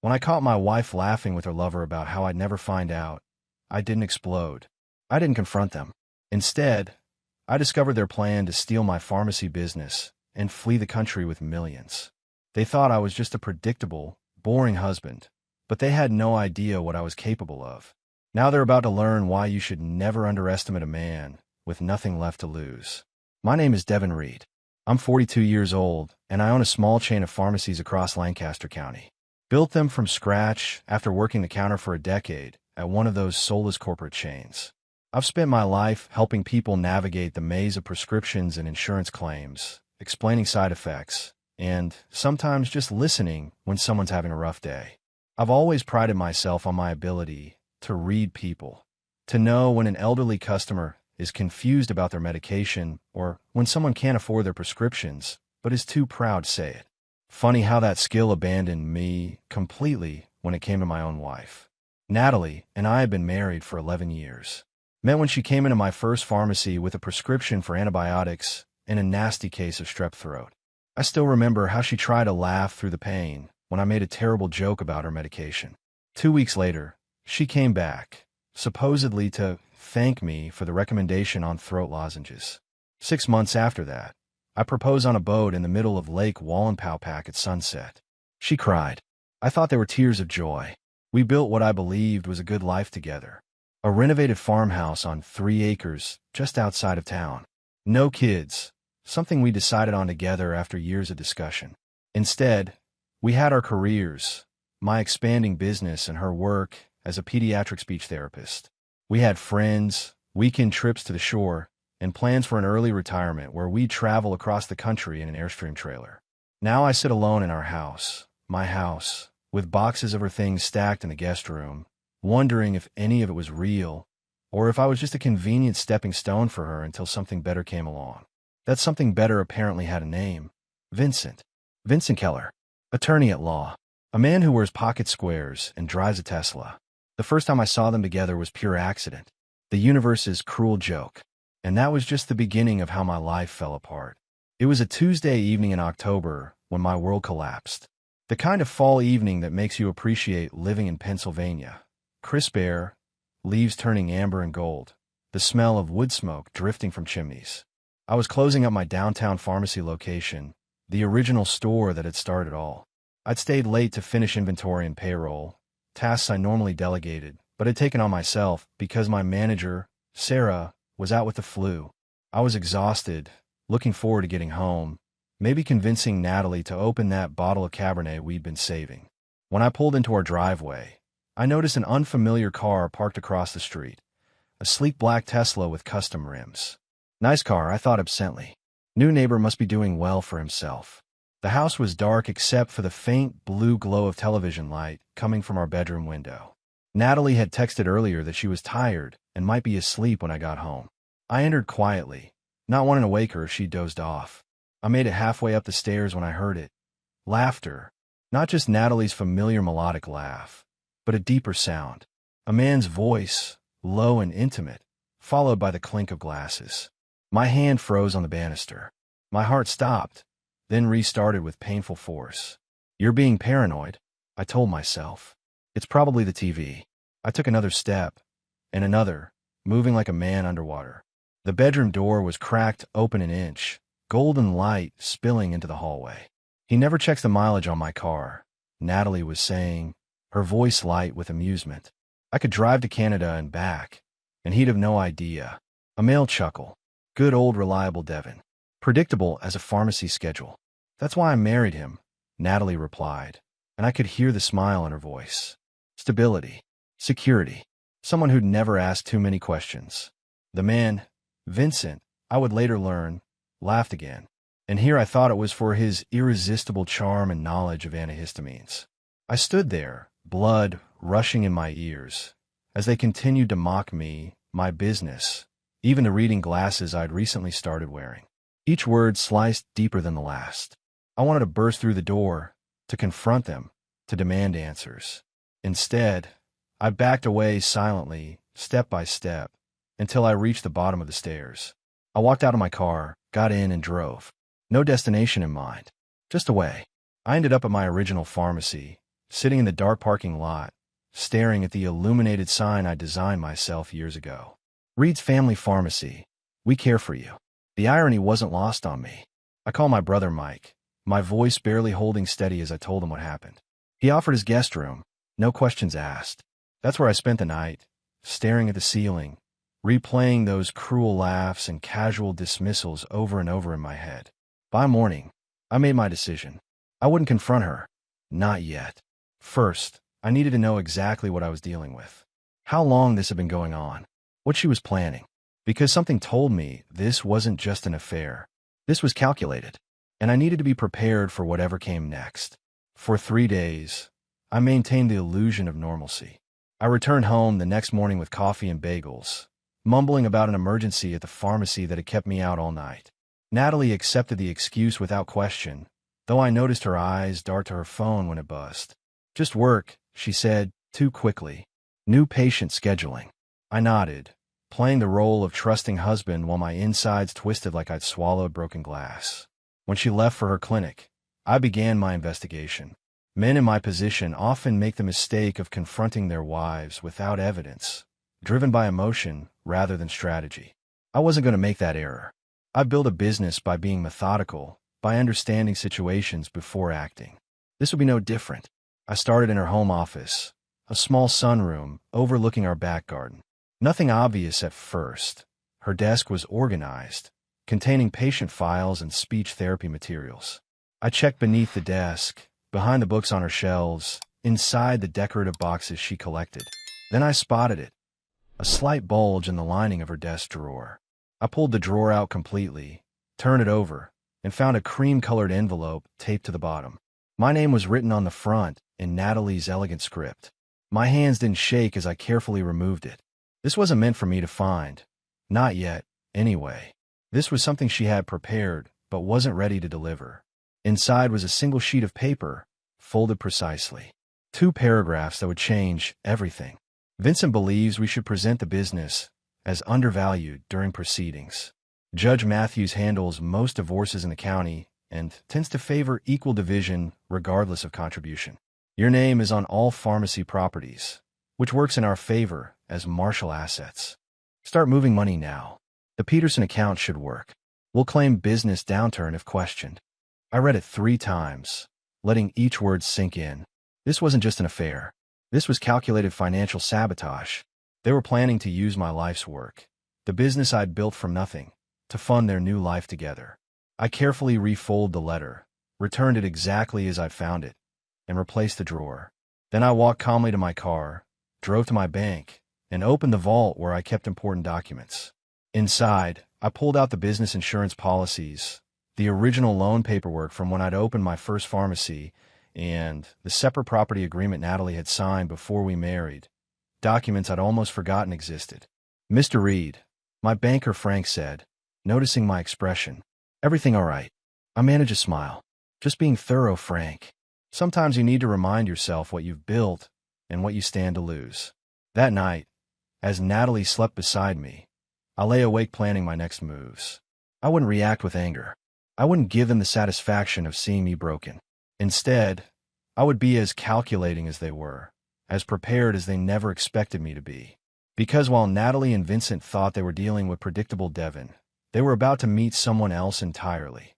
When I caught my wife laughing with her lover about how I'd never find out, I didn't explode. I didn't confront them. Instead, I discovered their plan to steal my pharmacy business and flee the country with millions. They thought I was just a predictable, boring husband, but they had no idea what I was capable of. Now they're about to learn why you should never underestimate a man with nothing left to lose. My name is Devin Reed. I'm 42 years old, and I own a small chain of pharmacies across Lancaster County. Built them from scratch after working the counter for a decade at one of those soulless corporate chains. I've spent my life helping people navigate the maze of prescriptions and insurance claims, explaining side effects, and sometimes just listening when someone's having a rough day. I've always prided myself on my ability to read people, to know when an elderly customer is confused about their medication or when someone can't afford their prescriptions but is too proud to say it. Funny how that skill abandoned me completely when it came to my own wife. Natalie and I had been married for 11 years. Met when she came into my first pharmacy with a prescription for antibiotics and a nasty case of strep throat. I still remember how she tried to laugh through the pain when I made a terrible joke about her medication. 2 weeks later, she came back, supposedly to thank me for the recommendation on throat lozenges. 6 months after that, I proposed on a boat in the middle of Lake Wallenpaupack at sunset. She cried. I thought they were tears of joy. We built what I believed was a good life together. A renovated farmhouse on 3 acres just outside of town. No kids, something we decided on together after years of discussion. Instead, we had our careers, my expanding business and her work as a pediatric speech therapist. We had friends, weekend trips to the shore, and plans for an early retirement where we'd travel across the country in an Airstream trailer. Now I sit alone in our house, my house, with boxes of her things stacked in the guest room, wondering if any of it was real, or if I was just a convenient stepping stone for her until something better came along. That something better apparently had a name. Vincent. Vincent Keller. Attorney at law. A man who wears pocket squares and drives a Tesla. The first time I saw them together was pure accident. The universe's cruel joke. And that was just the beginning of how my life fell apart. It was a Tuesday evening in October when my world collapsed. The kind of fall evening that makes you appreciate living in Pennsylvania. Crisp air, leaves turning amber and gold, the smell of wood smoke drifting from chimneys. I was closing up my downtown pharmacy location, the original store that had started all. I'd stayed late to finish inventory and payroll, tasks I normally delegated, but had taken on myself because my manager, Sarah, was out with the flu. I was exhausted, looking forward to getting home, maybe convincing Natalie to open that bottle of Cabernet we'd been saving. When I pulled into our driveway, I noticed an unfamiliar car parked across the street, a sleek black Tesla with custom rims. Nice car, I thought absently. New neighbor must be doing well for himself. The house was dark except for the faint blue glow of television light coming from our bedroom window. Natalie had texted earlier that she was tired and might be asleep when I got home. I entered quietly, not wanting to wake her if she dozed off. I made it halfway up the stairs when I heard it. Laughter. Not just Natalie's familiar melodic laugh, but a deeper sound. A man's voice, low and intimate, followed by the clink of glasses. My hand froze on the banister. My heart stopped, then restarted with painful force. You're being paranoid, I told myself. It's probably the TV. I took another step, and another, moving like a man underwater. The bedroom door was cracked open an inch, golden light spilling into the hallway. He never checks the mileage on my car, Natalie was saying, her voice light with amusement. I could drive to Canada and back, and he'd have no idea. A male chuckle. Good old reliable Devin. Predictable as a pharmacy schedule. That's why I married him, Natalie replied, and I could hear the smile in her voice. Stability. Security. Someone who'd never asked too many questions. The man, Vincent, I would later learn, laughed again. And here I thought it was for his irresistible charm and knowledge of antihistamines. I stood there, blood rushing in my ears, as they continued to mock me, my business, even the reading glasses I'd recently started wearing. Each word sliced deeper than the last. I wanted to burst through the door, to confront them, to demand answers. Instead, I backed away silently, step by step, until I reached the bottom of the stairs. I walked out of my car, got in, and drove. No destination in mind, just away. I ended up at my original pharmacy, sitting in the dark parking lot, staring at the illuminated sign I designed myself years ago. Reed's Family Pharmacy. We care for you. The irony wasn't lost on me. I called my brother Mike, my voice barely holding steady as I told him what happened. He offered his guest room, no questions asked. That's where I spent the night, staring at the ceiling, replaying those cruel laughs and casual dismissals over and over in my head. By morning, I made my decision. I wouldn't confront her. Not yet. First, I needed to know exactly what I was dealing with. How long this had been going on. What she was planning. Because something told me this wasn't just an affair. This was calculated. And I needed to be prepared for whatever came next. For 3 days, I maintained the illusion of normalcy. I returned home the next morning with coffee and bagels, mumbling about an emergency at the pharmacy that had kept me out all night. Natalie accepted the excuse without question, though I noticed her eyes dart to her phone when it buzzed. Just work, she said, too quickly. New patient scheduling. I nodded, playing the role of trusting husband while my insides twisted like I'd swallowed broken glass. When she left for her clinic, I began my investigation. Men in my position often make the mistake of confronting their wives without evidence, driven by emotion rather than strategy. I wasn't going to make that error. I built a business by being methodical, by understanding situations before acting. This would be no different. I started in her home office, a small sunroom overlooking our back garden. Nothing obvious at first. Her desk was organized, containing patient files and speech therapy materials. I checked beneath the desk, behind the books on her shelves, inside the decorative boxes she collected. Then I spotted it, a slight bulge in the lining of her desk drawer. I pulled the drawer out completely, turned it over, and found a cream-colored envelope taped to the bottom. My name was written on the front in Natalie's elegant script. My hands didn't shake as I carefully removed it. This wasn't meant for me to find. Not yet, anyway. This was something she had prepared, but wasn't ready to deliver. Inside was a single sheet of paper, folded precisely. 2 paragraphs that would change everything. Vincent believes we should present the business as undervalued during proceedings. Judge Matthews handles most divorces in the county and tends to favor equal division regardless of contribution. Your name is on all pharmacy properties, which works in our favor as Marshall assets. Start moving money now. The Peterson account should work. We'll claim business downturn if questioned. I read it 3 times, letting each word sink in. This wasn't just an affair. This was calculated financial sabotage. They were planning to use my life's work, the business I'd built from nothing, to fund their new life together. I carefully refolded the letter, returned it exactly as I found it, and replaced the drawer. Then I walked calmly to my car, drove to my bank, and opened the vault where I kept important documents. Inside, I pulled out the business insurance policies, the original loan paperwork from when I'd opened my first pharmacy, and the separate property agreement Natalie had signed before we married, documents I'd almost forgotten existed. Mr. Reed, my banker Frank said, noticing my expression. Everything all right? I managed a smile. Just being thorough, Frank. Sometimes you need to remind yourself what you've built and what you stand to lose. That night, as Natalie slept beside me, I lay awake planning my next moves. I wouldn't react with anger. I wouldn't give them the satisfaction of seeing me broken. Instead, I would be as calculating as they were, as prepared as they never expected me to be. Because while Natalie and Vincent thought they were dealing with predictable Devin, they were about to meet someone else entirely.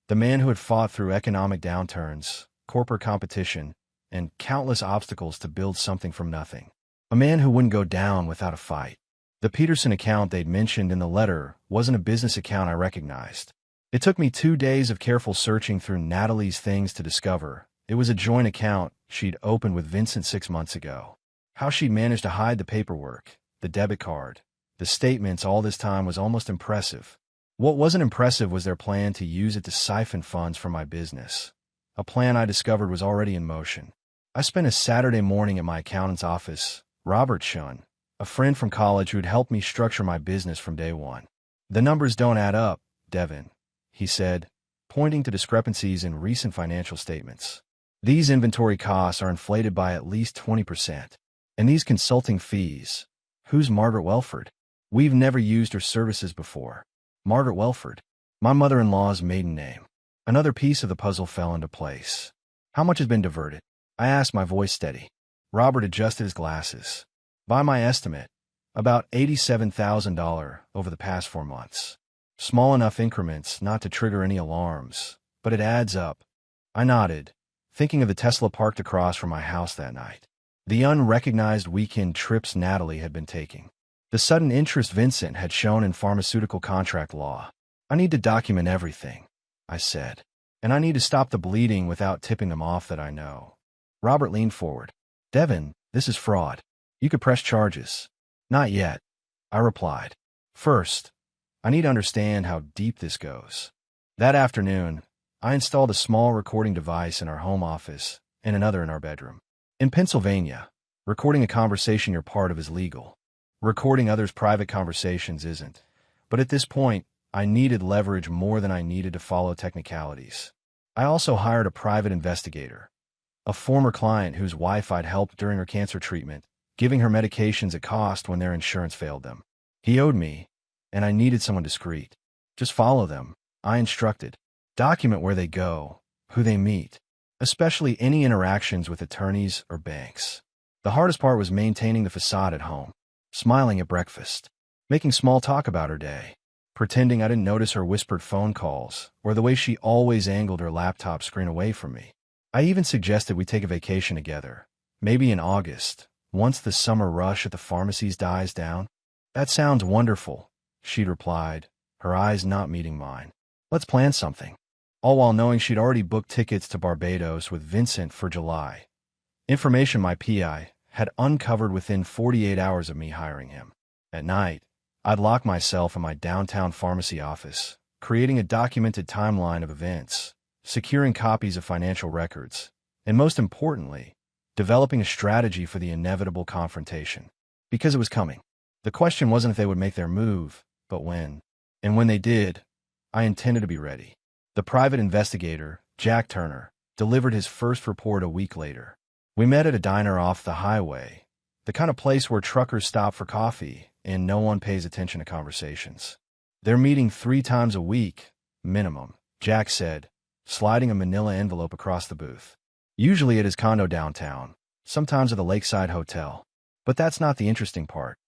The man who had fought through economic downturns, corporate competition, and countless obstacles to build something from nothing. A man who wouldn't go down without a fight. The Peterson account they'd mentioned in the letter wasn't a business account I recognized. It took me 2 days of careful searching through Natalie's things to discover it was a joint account she'd opened with Vincent 6 months ago. How she'd managed to hide the paperwork, the debit card, the statements all this time was almost impressive. What wasn't impressive was their plan to use it to siphon funds from my business. A plan I discovered was already in motion. I spent a Saturday morning at my accountant's office, Robert Shun, a friend from college who'd helped me structure my business from day one. The numbers don't add up, Devin, he said, pointing to discrepancies in recent financial statements. These inventory costs are inflated by at least 20%. And these consulting fees. Who's Margaret Welford? We've never used her services before. Margaret Welford, my mother-in-law's maiden name. Another piece of the puzzle fell into place. How much has been diverted? I asked, my voice steady. Robert adjusted his glasses. By my estimate, about $87,000 over the past 4 months. Small enough increments not to trigger any alarms, but it adds up. I nodded, thinking of the Tesla parked across from my house that night. The unrecognized weekend trips Natalie had been taking. The sudden interest Vincent had shown in pharmaceutical contract law. I need to document everything, I said. And I need to stop the bleeding without tipping them off that I know. Robert leaned forward. Devin, this is fraud. You could press charges. Not yet, I replied. First, I need to understand how deep this goes. That afternoon, I installed a small recording device in our home office and another in our bedroom. In Pennsylvania, recording a conversation you're part of is legal. Recording others' private conversations isn't. But at this point, I needed leverage more than I needed to follow technicalities. I also hired a private investigator, a former client whose wife I'd helped during her cancer treatment, giving her medications at cost when their insurance failed them. He owed me, and I needed someone discreet. Just follow them, I instructed. Document where they go, who they meet, especially any interactions with attorneys or banks. The hardest part was maintaining the facade at home, smiling at breakfast, making small talk about her day, pretending I didn't notice her whispered phone calls or the way she always angled her laptop screen away from me. I even suggested we take a vacation together, maybe in August, once the summer rush at the pharmacies dies down. That sounds wonderful, she'd replied, her eyes not meeting mine. Let's plan something. All while knowing she'd already booked tickets to Barbados with Vincent for July. Information my PI had uncovered within 48 hours of me hiring him. At night, I'd lock myself in my downtown pharmacy office, creating a documented timeline of events, securing copies of financial records, and most importantly, developing a strategy for the inevitable confrontation. Because it was coming. The question wasn't if they would make their move, but when. And when they did, I intended to be ready. The private investigator, Jack Turner, delivered his first report a week later. We met at a diner off the highway, the kind of place where truckers stop for coffee and no one pays attention to conversations. They're meeting 3 times a week, minimum, Jack said, sliding a manila envelope across the booth. Usually at his condo downtown, sometimes at the Lakeside Hotel. But that's not the interesting part.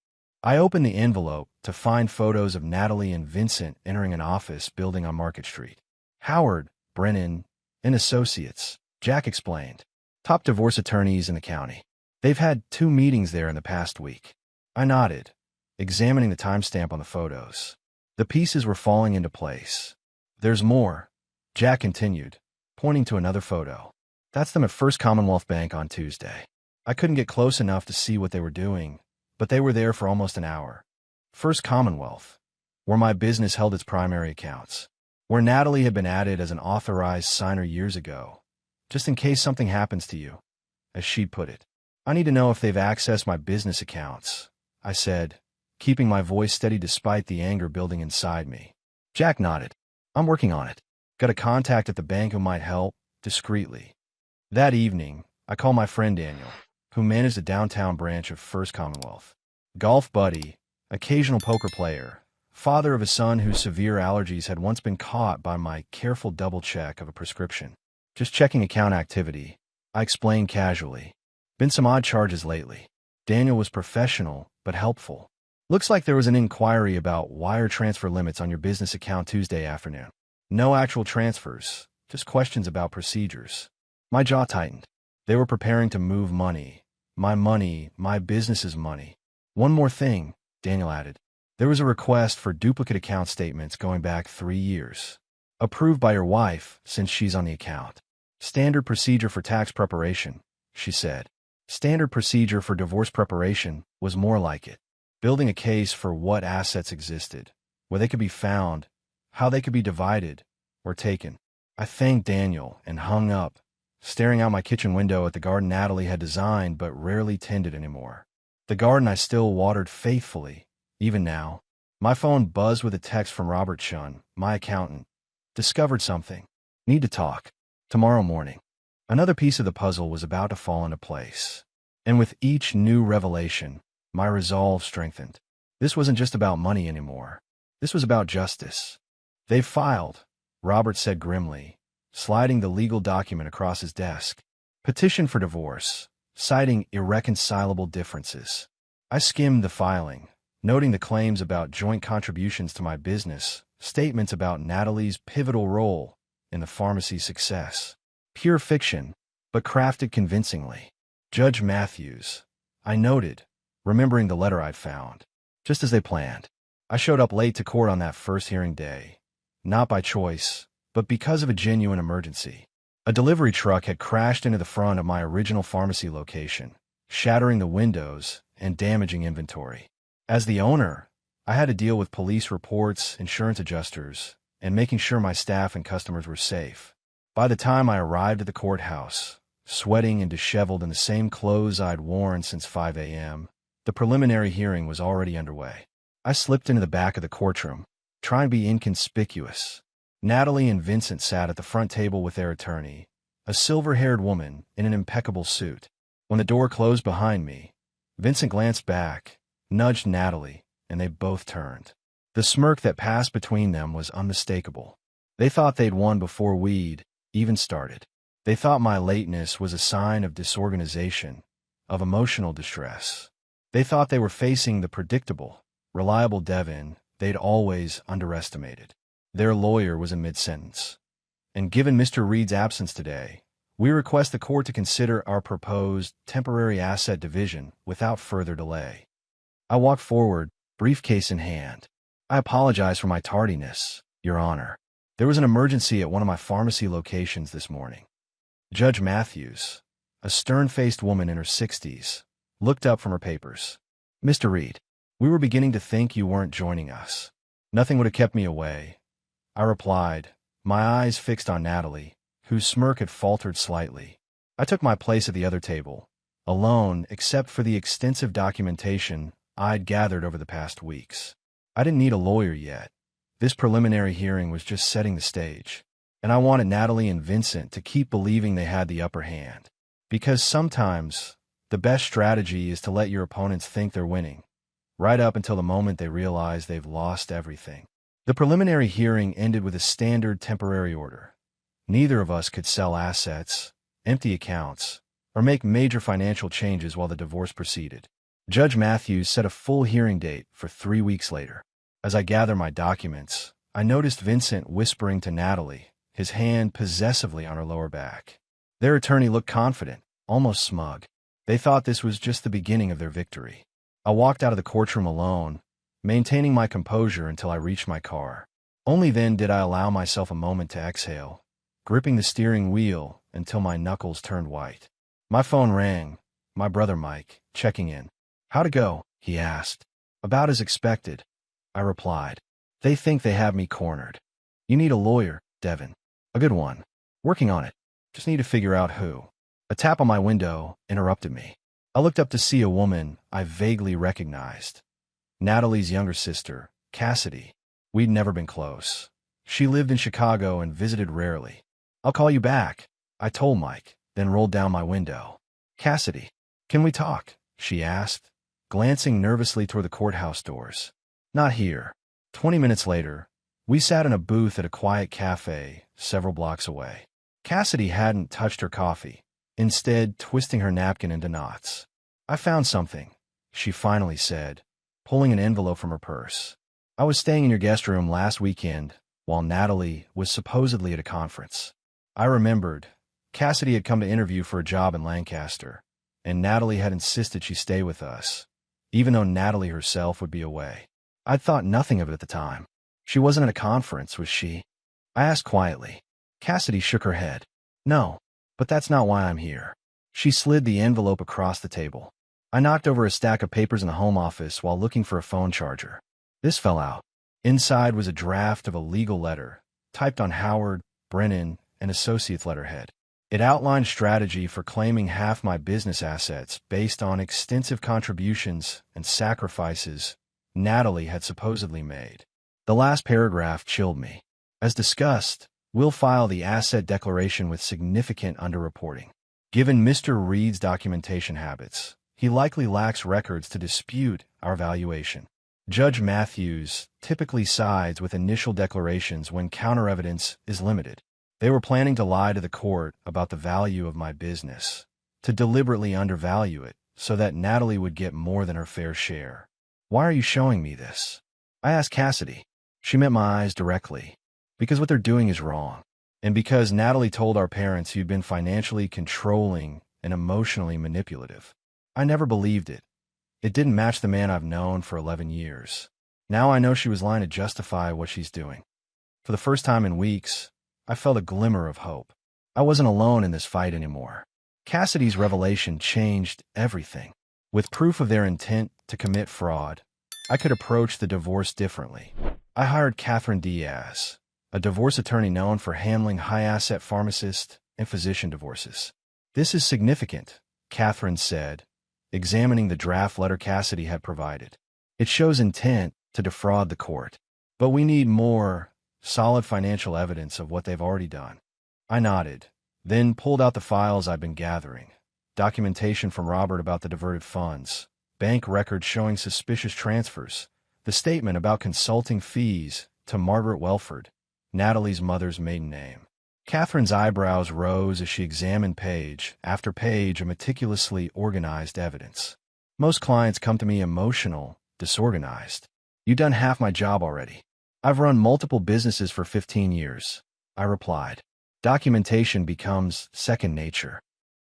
I opened the envelope to find photos of Natalie and Vincent entering an office building on Market Street. Howard, Brennan, and Associates, Jack explained. Top divorce attorneys in the county. They've had 2 meetings there in the past week. I nodded, examining the timestamp on the photos. The pieces were falling into place. There's more, Jack continued, pointing to another photo. That's them at First Commonwealth Bank on Tuesday. I couldn't get close enough to see what they were doing, but they were there for almost an hour. First Commonwealth, where my business held its primary accounts, where Natalie had been added as an authorized signer years ago, just in case something happens to you, as she'd put it. I need to know if they've accessed my business accounts, I said, keeping my voice steady despite the anger building inside me. Jack nodded. I'm working on it. Got a contact at the bank who might help, discreetly. That evening, I called my friend Daniel, who managed the downtown branch of First Commonwealth. Golf buddy, occasional poker player, father of a son whose severe allergies had once been caught by my careful double check of a prescription. Just checking account activity, I explained casually. Been some odd charges lately. Daniel was professional, but helpful. Looks like there was an inquiry about wire transfer limits on your business account Tuesday afternoon. No actual transfers, just questions about procedures. My jaw tightened. They were preparing to move money, my business's money. One more thing, Daniel added. There was a request for duplicate account statements going back 3 years. Approved by your wife, since she's on the account. Standard procedure for tax preparation, she said. Standard procedure for divorce preparation was more like it. Building a case for what assets existed, where they could be found, how they could be divided or taken. I thanked Daniel and hung up, staring out my kitchen window at the garden Natalie had designed but rarely tended anymore. The garden I still watered faithfully, even now. My phone buzzed with a text from Robert Shun, my accountant. Discovered something. Need to talk. Tomorrow morning. Another piece of the puzzle was about to fall into place. And with each new revelation, my resolve strengthened. This wasn't just about money anymore. This was about justice. They've filed, Robert said grimly, sliding the legal document across his desk. Petition for divorce, citing irreconcilable differences. I skimmed the filing, noting the claims about joint contributions to my business, statements about Natalie's pivotal role in the pharmacy's success. Pure fiction, but crafted convincingly. Judge Matthews, I noted, remembering the letter I'd found. Just as they planned. I showed up late to court on that first hearing day, not by choice, but because of a genuine emergency. A delivery truck had crashed into the front of my original pharmacy location, shattering the windows and damaging inventory. As the owner, I had to deal with police reports, insurance adjusters, and making sure my staff and customers were safe. By the time I arrived at the courthouse, sweating and disheveled in the same clothes I'd worn since 5 a.m., the preliminary hearing was already underway. I slipped into the back of the courtroom, trying to be inconspicuous. Natalie and Vincent sat at the front table with their attorney, a silver-haired woman in an impeccable suit. When the door closed behind me, Vincent glanced back, nudged Natalie, and they both turned. The smirk that passed between them was unmistakable. They thought they'd won before we'd even started. They thought my lateness was a sign of disorganization, of emotional distress. They thought they were facing the predictable, reliable Devin they'd always underestimated. Their lawyer was in mid-sentence. And given Mr. Reed's absence today, we request the court to consider our proposed temporary asset division without further delay. I walked forward, briefcase in hand. I apologize for my tardiness, Your Honor. There was an emergency at one of my pharmacy locations this morning. Judge Matthews, a stern-faced woman in her 60s, looked up from her papers. Mr. Reed, we were beginning to think you weren't joining us. Nothing would have kept me away, I replied, my eyes fixed on Natalie, whose smirk had faltered slightly. I took my place at the other table, alone except for the extensive documentation I'd gathered over the past weeks. I didn't need a lawyer yet. This preliminary hearing was just setting the stage, and I wanted Natalie and Vincent to keep believing they had the upper hand. Because sometimes, the best strategy is to let your opponents think they're winning, right up until the moment they realize they've lost everything. The preliminary hearing ended with a standard temporary order. Neither of us could sell assets, empty accounts, or make major financial changes while the divorce proceeded. Judge Matthews set a full hearing date for 3 weeks later. As I gathered my documents, I noticed Vincent whispering to Natalie, his hand possessively on her lower back. Their attorney looked confident, almost smug. They thought this was just the beginning of their victory. I walked out of the courtroom alone, maintaining my composure until I reached my car. Only then did I allow myself a moment to exhale, gripping the steering wheel until my knuckles turned white. My phone rang, my brother Mike, checking in. How'd it go? He asked. About as expected, I replied. They think they have me cornered. You need a lawyer, Devin. A good one. Working on it. Just need to figure out who. A tap on my window interrupted me. I looked up to see a woman I vaguely recognized. Natalie's younger sister, Cassidy. We'd never been close. She lived in Chicago and visited rarely. I'll call you back, I told Mike, then rolled down my window. Cassidy, can we talk? She asked, glancing nervously toward the courthouse doors. Not here. 20 minutes later, we sat in a booth at a quiet cafe several blocks away. Cassidy hadn't touched her coffee, instead twisting her napkin into knots. I found something, she finally said, pulling an envelope from her purse. I was staying in your guest room last weekend while Natalie was supposedly at a conference. I remembered. Cassidy had come to interview for a job in Lancaster, and Natalie had insisted she stay with us, even though Natalie herself would be away. I'd thought nothing of it at the time. She wasn't at a conference, was she? I asked quietly. Cassidy shook her head. No, but that's not why I'm here. She slid the envelope across the table. I knocked over a stack of papers in the home office while looking for a phone charger. This fell out. Inside was a draft of a legal letter, typed on Howard, Brennan, and Associates letterhead. It outlined strategy for claiming half my business assets based on extensive contributions and sacrifices Natalie had supposedly made. The last paragraph chilled me. As discussed, we'll file the asset declaration with significant underreporting. Given Mr. Reed's documentation habits, he likely lacks records to dispute our valuation. Judge Matthews typically sides with initial declarations when counter-evidence is limited. They were planning to lie to the court about the value of my business, to deliberately undervalue it so that Natalie would get more than her fair share. Why are you showing me this? I asked Cassidy. She met my eyes directly. Because what they're doing is wrong. And because Natalie told our parents you'd been financially controlling and emotionally manipulative. I never believed it. It didn't match the man I've known for 11 years. Now I know she was lying to justify what she's doing. For the first time in weeks, I felt a glimmer of hope. I wasn't alone in this fight anymore. Cassidy's revelation changed everything. With proof of their intent to commit fraud, I could approach the divorce differently. I hired Catherine Diaz, a divorce attorney known for handling high-asset pharmacist and physician divorces. This is significant, Catherine said, examining the draft letter Cassidy had provided. It shows intent to defraud the court. But we need more solid financial evidence of what they've already done. I nodded, then pulled out the files I'd been gathering. Documentation from Robert about the diverted funds, bank records showing suspicious transfers, the statement about consulting fees to Margaret Welford, Natalie's mother's maiden name. Catherine's eyebrows rose as she examined page after page of meticulously organized evidence. Most clients come to me emotional, disorganized. You've done half my job already. I've run multiple businesses for 15 years, I replied. Documentation becomes second nature.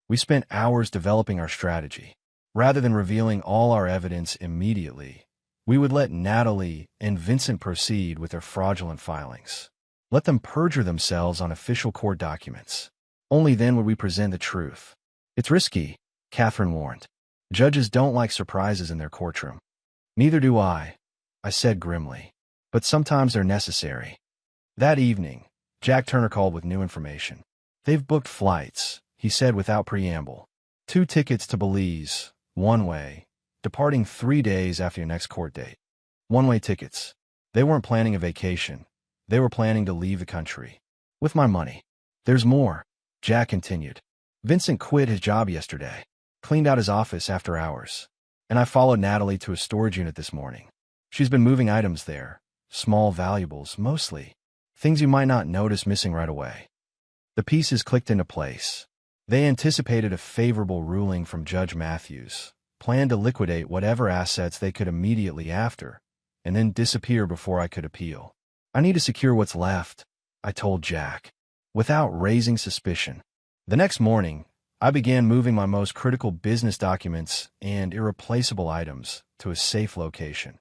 We spent hours developing our strategy. Rather than revealing all our evidence immediately, we would let Natalie and Vincent proceed with their fraudulent filings. Let them perjure themselves on official court documents. Only then would we present the truth. It's risky, Catherine warned. Judges don't like surprises in their courtroom. Neither do I said grimly. But sometimes they're necessary. That evening, Jack Turner called with new information. They've booked flights, he said without preamble. 2 tickets to Belize, one way, departing 3 days after your next court date. One-way tickets. They weren't planning a vacation. They were planning to leave the country. With my money. There's more, Jack continued. Vincent quit his job yesterday, cleaned out his office after hours, and I followed Natalie to a storage unit this morning. She's been moving items there, small valuables, mostly. Things you might not notice missing right away. The pieces clicked into place. They anticipated a favorable ruling from Judge Matthews, planned to liquidate whatever assets they could immediately after, and then disappear before I could appeal. I need to secure what's left, I told Jack, without raising suspicion. The next morning, I began moving my most critical business documents and irreplaceable items to a safe location.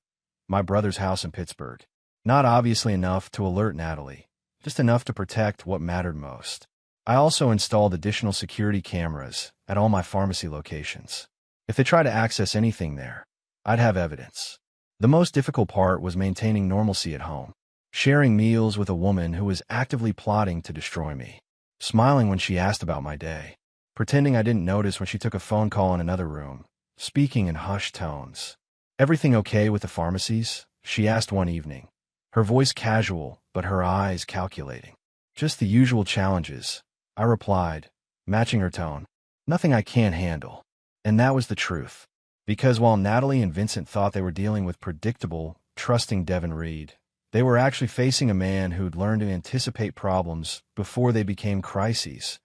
My brother's house in Pittsburgh. Not obviously enough to alert Natalie, just enough to protect what mattered most. I also installed additional security cameras at all my pharmacy locations. If they tried to access anything there, I'd have evidence. The most difficult part was maintaining normalcy at home, sharing meals with a woman who was actively plotting to destroy me, smiling when she asked about my day, pretending I didn't notice when she took a phone call in another room, speaking in hushed tones. Everything okay with the pharmacies? She asked one evening, her voice casual, but her eyes calculating. Just the usual challenges, I replied, matching her tone. Nothing I can't handle. And that was the truth. Because while Natalie and Vincent thought they were dealing with predictable, trusting Devin Reed, they were actually facing a man who'd learned to anticipate problems before they became crises,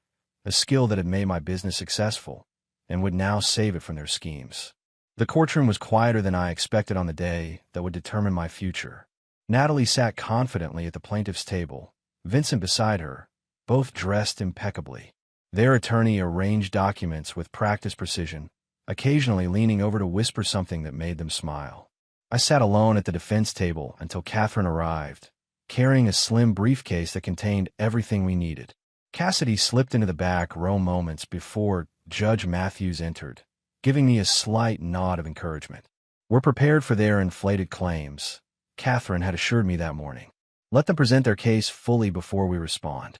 a skill that had made my business successful, and would now save it from their schemes. The courtroom was quieter than I expected on the day that would determine my future. Natalie sat confidently at the plaintiff's table, Vincent beside her, both dressed impeccably. Their attorney arranged documents with practiced precision, occasionally leaning over to whisper something that made them smile. I sat alone at the defense table until Catherine arrived, carrying a slim briefcase that contained everything we needed. Cassidy slipped into the back row moments before Judge Matthews entered, giving me a slight nod of encouragement. We're prepared for their inflated claims, Catherine had assured me that morning. Let them present their case fully before we respond.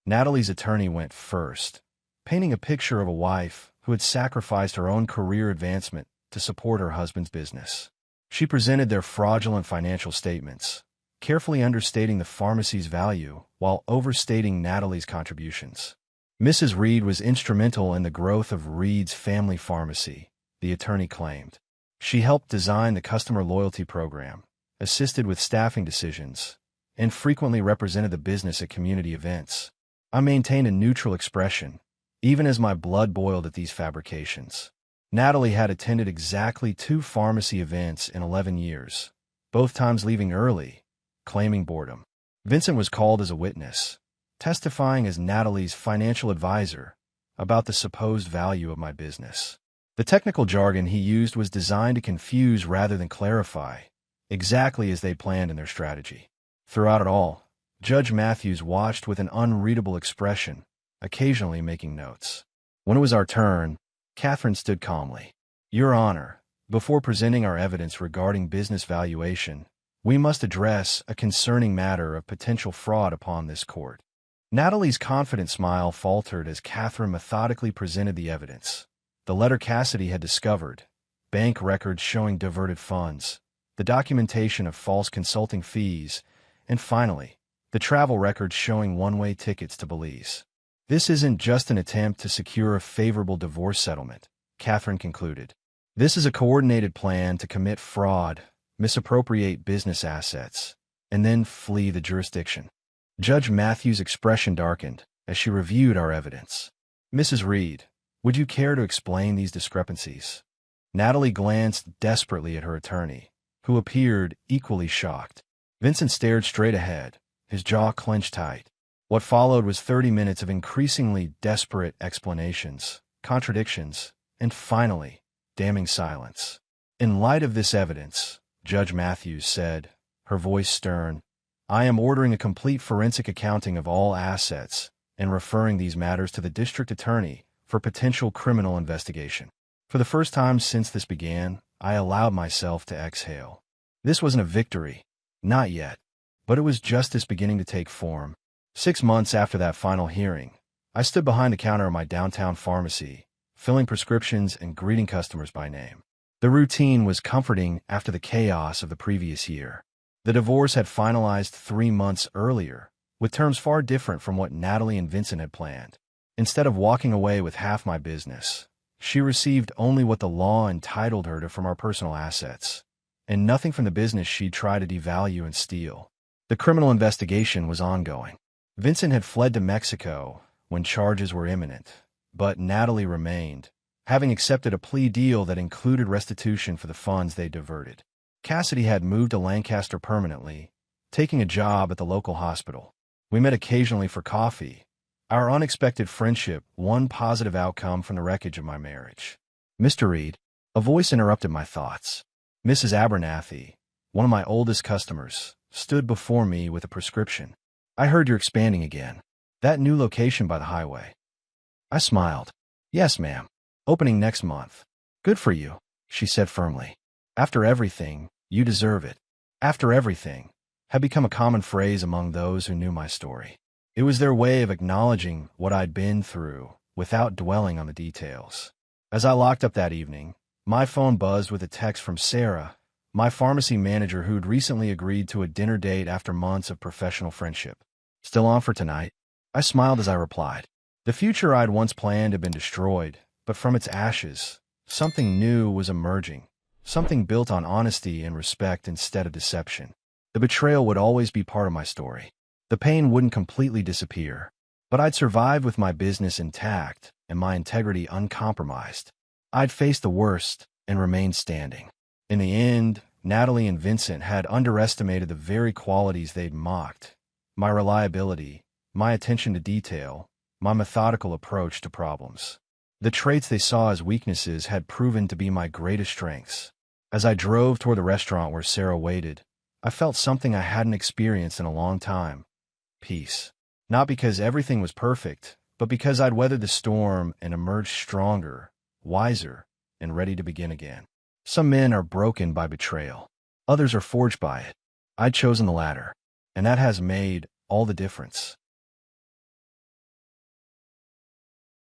Natalie's attorney went first, painting a picture of a wife who had sacrificed her own career advancement to support her husband's business. She presented their fraudulent financial statements, carefully understating the pharmacy's value while overstating Natalie's contributions. Mrs. Reed was instrumental in the growth of Reed's family pharmacy, the attorney claimed. She helped design the customer loyalty program, assisted with staffing decisions, and frequently represented the business at community events. I maintained a neutral expression, even as my blood boiled at these fabrications. Natalie had attended exactly 2 pharmacy events in 11 years, both times leaving early, claiming boredom. Vincent was called as a witness, testifying as Natalie's financial advisor about the supposed value of my business. The technical jargon he used was designed to confuse rather than clarify, exactly as they planned in their strategy. Throughout it all, Judge Matthews watched with an unreadable expression, occasionally making notes. When it was our turn, Catherine stood calmly. Your Honor, before presenting our evidence regarding business valuation, we must address a concerning matter of potential fraud upon this court. Natalie's confident smile faltered as Catherine methodically presented the evidence. The letter Cassidy had discovered, bank records showing diverted funds, the documentation of false consulting fees, and finally, the travel records showing one-way tickets to Belize. This isn't just an attempt to secure a favorable divorce settlement, Catherine concluded. This is a coordinated plan to commit fraud, misappropriate business assets, and then flee the jurisdiction. Judge Matthews' expression darkened as she reviewed our evidence. Mrs. Reed, would you care to explain these discrepancies? Natalie glanced desperately at her attorney, who appeared equally shocked. Vincent stared straight ahead, his jaw clenched tight. What followed was 30 minutes of increasingly desperate explanations, contradictions, and finally, damning silence. In light of this evidence, Judge Matthews said, her voice stern, I am ordering a complete forensic accounting of all assets and referring these matters to the district attorney for potential criminal investigation. For the first time since this began, I allowed myself to exhale. This wasn't a victory. Not yet. But it was justice beginning to take form. 6 months after that final hearing, I stood behind the counter of my downtown pharmacy, filling prescriptions and greeting customers by name. The routine was comforting after the chaos of the previous year. The divorce had finalized 3 months earlier, with terms far different from what Natalie and Vincent had planned. Instead of walking away with half my business, she received only what the law entitled her to from our personal assets, and nothing from the business she'd tried to devalue and steal. The criminal investigation was ongoing. Vincent had fled to Mexico when charges were imminent, but Natalie remained, having accepted a plea deal that included restitution for the funds they diverted. Cassidy had moved to Lancaster permanently, taking a job at the local hospital. We met occasionally for coffee. Our unexpected friendship, one positive outcome from the wreckage of my marriage. Mr. Reed, a voice interrupted my thoughts. Mrs. Abernathy, one of my oldest customers, stood before me with a prescription. I heard you're expanding again. That new location by the highway. I smiled. Yes, ma'am. Opening next month. Good for you, she said firmly. After everything, you deserve it. After everything had become a common phrase among those who knew my story. It was their way of acknowledging what I'd been through without dwelling on the details. As I locked up that evening, my phone buzzed with a text from Sarah, my pharmacy manager who'd recently agreed to a dinner date after months of professional friendship. Still on for tonight? I smiled as I replied. The future I'd once planned had been destroyed, but from its ashes, something new was emerging, something built on honesty and respect instead of deception. The betrayal would always be part of my story. The pain wouldn't completely disappear, but I'd survive with my business intact and my integrity uncompromised. I'd faced the worst and remained standing. In the end, Natalie and Vincent had underestimated the very qualities they'd mocked: my reliability, my attention to detail, my methodical approach to problems. The traits they saw as weaknesses had proven to be my greatest strengths. As I drove toward the restaurant where Sarah waited, I felt something I hadn't experienced in a long time. Peace. Not because everything was perfect, but because I'd weathered the storm and emerged stronger, wiser, and ready to begin again. Some men are broken by betrayal. Others are forged by it. I'd chosen the latter, and that has made all the difference.